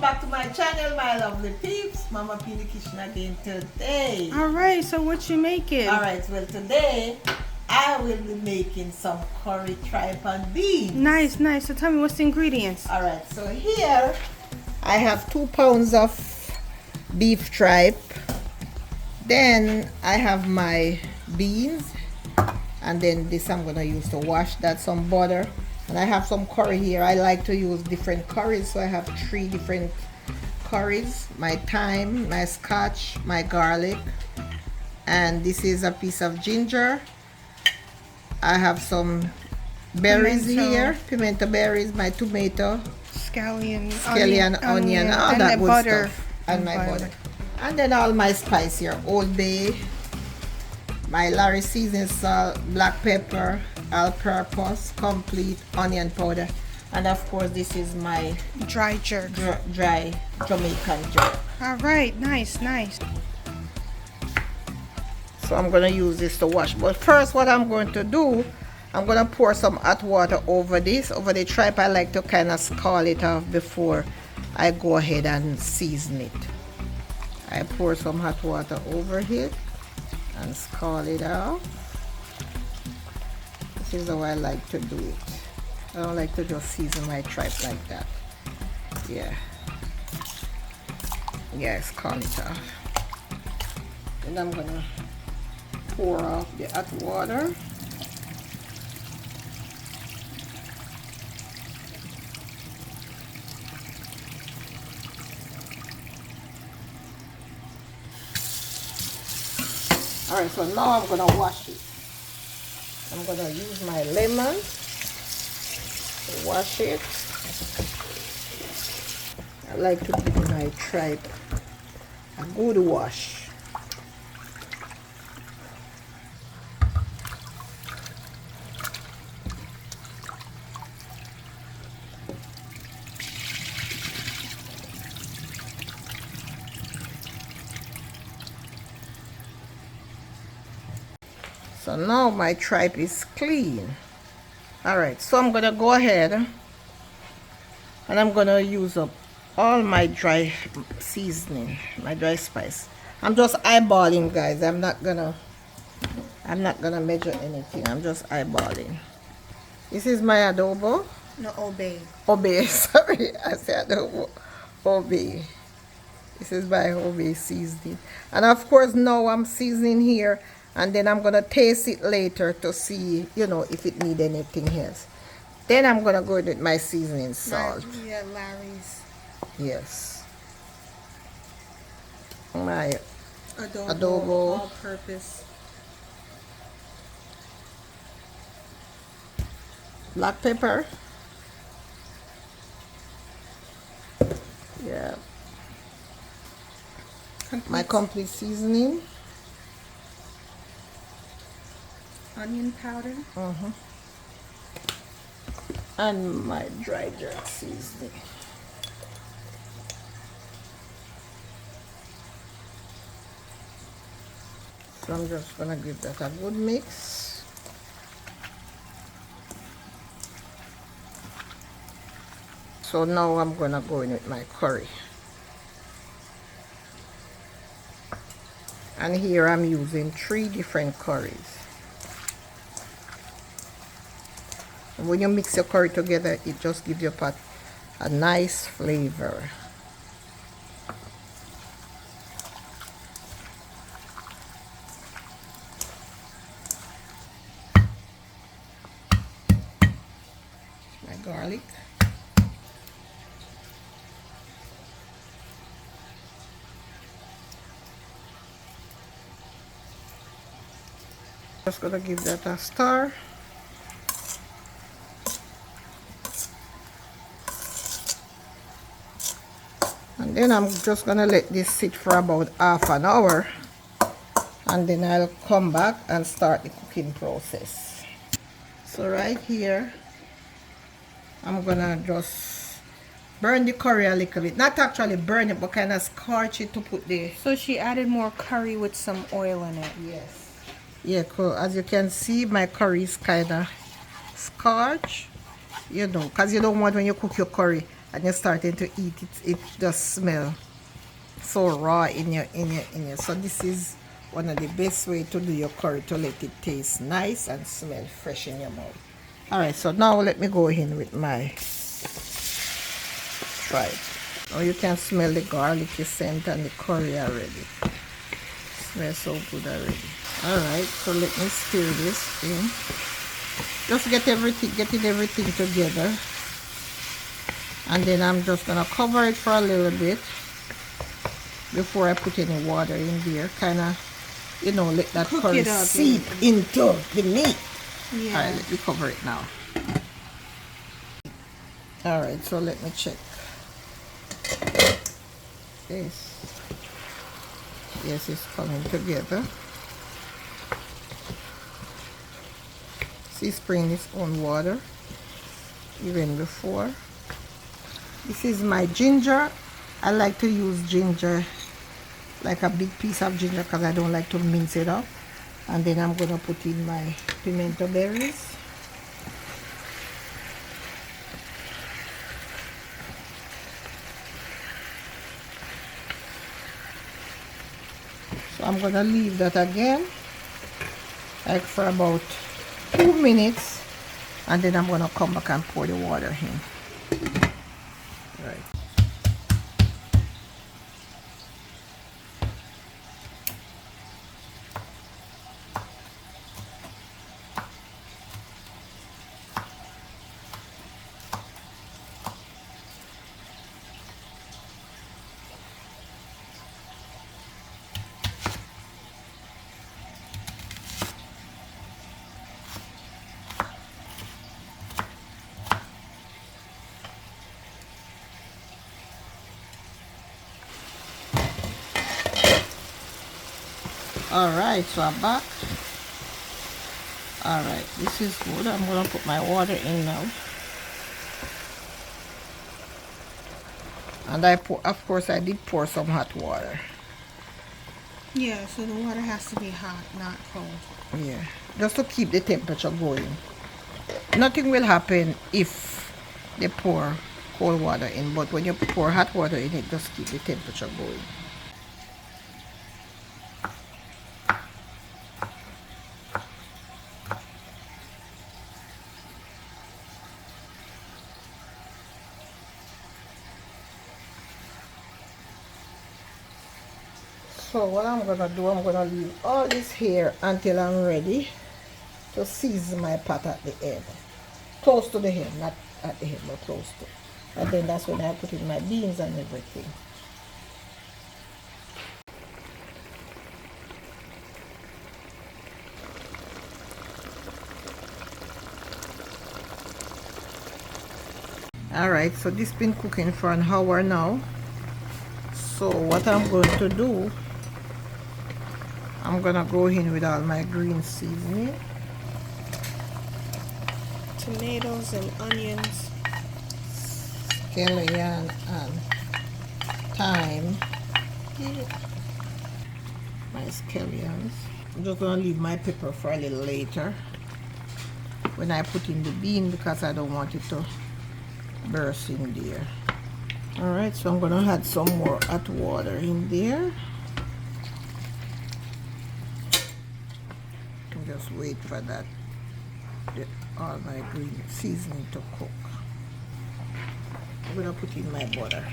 back to my channel, my lovely peeps. Mama P in the kitchen again today. Alright, so what you making? Alright, well today I will be making some curry tripe and beans. Nice, nice. So tell me, what's the ingredients? Alright, so here I have 2 pounds of beef tripe. Then I have my beans. And then this I'm going to use to wash that, some butter. And I have some curry here. I like to use different curries, so I have 3 different curries. My thyme, my scotch, my garlic. And this is a piece of ginger. I have some berries here, pimento berries, my tomato, scallion, onion, all that good butter. stuff. And my butter. And then all my spice here, Old Bay, my Larry seasoning salt, black pepper, all-purpose, complete onion powder, and of course this is my dry jerk, dry Jamaican jerk. All right, nice, nice. So I'm gonna use this to wash. But first, what I'm going to do, I'm gonna pour some hot water over this, over the tripe. I like to kind of scald it off before I go ahead and season it. I pour some hot water over it and scald it off. This is how I like to do it. I don't like to just season my tripe like that. Yeah, scald it off. And I'm gonna pour off the hot water. Alright, so now I'm gonna wash it. I'm gonna use my lemon to wash it. I like to give my tripe a good wash. So now my tripe is clean. Alright, so I'm gonna go ahead and I'm gonna use up all my dry seasoning, my dry spice. I'm just eyeballing, guys. I'm not gonna measure anything. I'm just eyeballing. This is my adobo. No, obey. Obey, sorry, I said adobo. Obey. This is my obey seasoning. And of course now I'm seasoning here. And then I'm going to taste it later to see, you know, if it need anything else. Then I'm going to go with my seasoning salt. Yeah, Larry's. Yes. My Adobo. All-purpose. Black pepper. Yeah. My complete seasoning. Onion powder. And my dry jerk seasoning. So I'm just gonna give that a good mix. So now I'm gonna go in with my curry. And here I'm using 3 different curries. When you mix your curry together, it just gives your pot a nice flavor. My garlic. Just gonna give that a stir. And then I'm just gonna let this sit for about half an hour, and then I'll come back and start the cooking process. So right here I'm gonna just burn the curry a little bit, not actually burn it, but kind of scorch it to put the... So she added more curry with some oil in it. Yes. Yeah, cool. As you can see, my curry is kind of scorched, you know, because you don't want, when you cook your curry, and you're starting to eat it, it just smell so raw in your. So this is one of the best way to do your curry, to let it taste nice and smell fresh in your mouth. All right, so now let me go in with my tripe. Now you can smell the garlicky scent and the curry already. Smells so good already. All right, so let me stir this in. Just getting everything together, and then I'm just gonna cover it for a little bit before I put any water in there. Kind of, you know, let that curry seep into the meat. Yeah. All right, let me cover it now. All right, so let me check. Yes, it's coming together. See, spraying its own water even before. This is my ginger. I like to use ginger, like a big piece of ginger, because I don't like to mince it up. And then I'm gonna put in my pimento berries. So I'm gonna leave that again, like for about 2 minutes, and then I'm gonna come back and pour the water in. Right. All right, so I'm back. All right, this is good. I'm gonna put my water in now, and of course I did pour some hot water. Yeah, so the water has to be hot, not cold. Yeah, just to keep the temperature going. Nothing will happen if they pour cold water in, but when you pour hot water in, it just keep the temperature going. So what I'm gonna do, I'm gonna leave all this here until I'm ready to season my pot at the end. Close to the end, not at the end, but close to. And then that's when I put in my beans and everything. Alright, so this been cooking for an hour now. So what I'm going to do, I'm gonna go in with all my green seasoning. Tomatoes and onions. Scallion and thyme. My scallions. I'm just gonna leave my pepper for a little later when I put in the bean, because I don't want it to burst in there. Alright, so I'm gonna add some more hot water in there. Just wait for that, all my green seasoning to cook. I'm gonna put in my butter.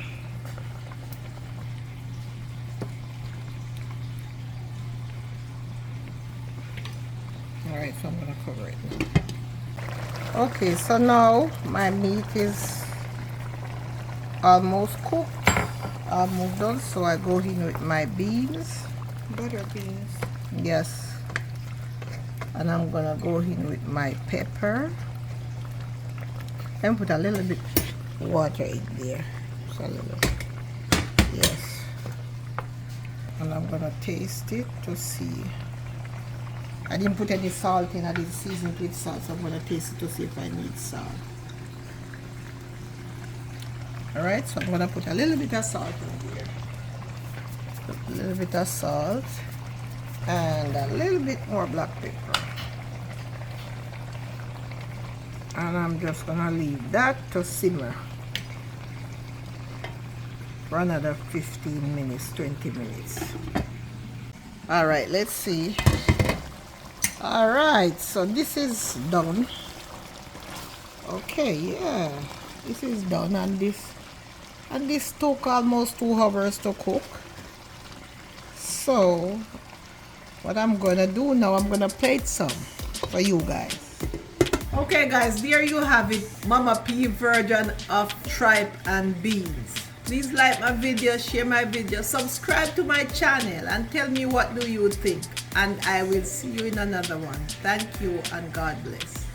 Alright, so I'm gonna cover it now. Okay, so now my meat is almost cooked, almost done. So I go in with my beans. Butter beans. Yes. And I'm gonna go in with my pepper and put a little bit water in there, just a little. Yes. And I'm gonna taste it to see. I didn't put any salt in. I didn't season it with salt, so I'm gonna taste it to see if I need salt. All right, so I'm gonna put a little bit of salt in here. Put a little bit of salt and a little bit more black pepper. And I'm just gonna leave that to simmer. for another 15 minutes, 20 minutes. All right, let's see. All right, so this is done. Okay, yeah, this is done, and this took almost 2 hours to cook. So what I'm gonna do now, I'm gonna plate some for you guys. Okay guys, there you have it, Mama P version of tripe and beans. Please like my video, share my video, subscribe to my channel, and tell me what do you think. And I will see you in another one. Thank you and God bless.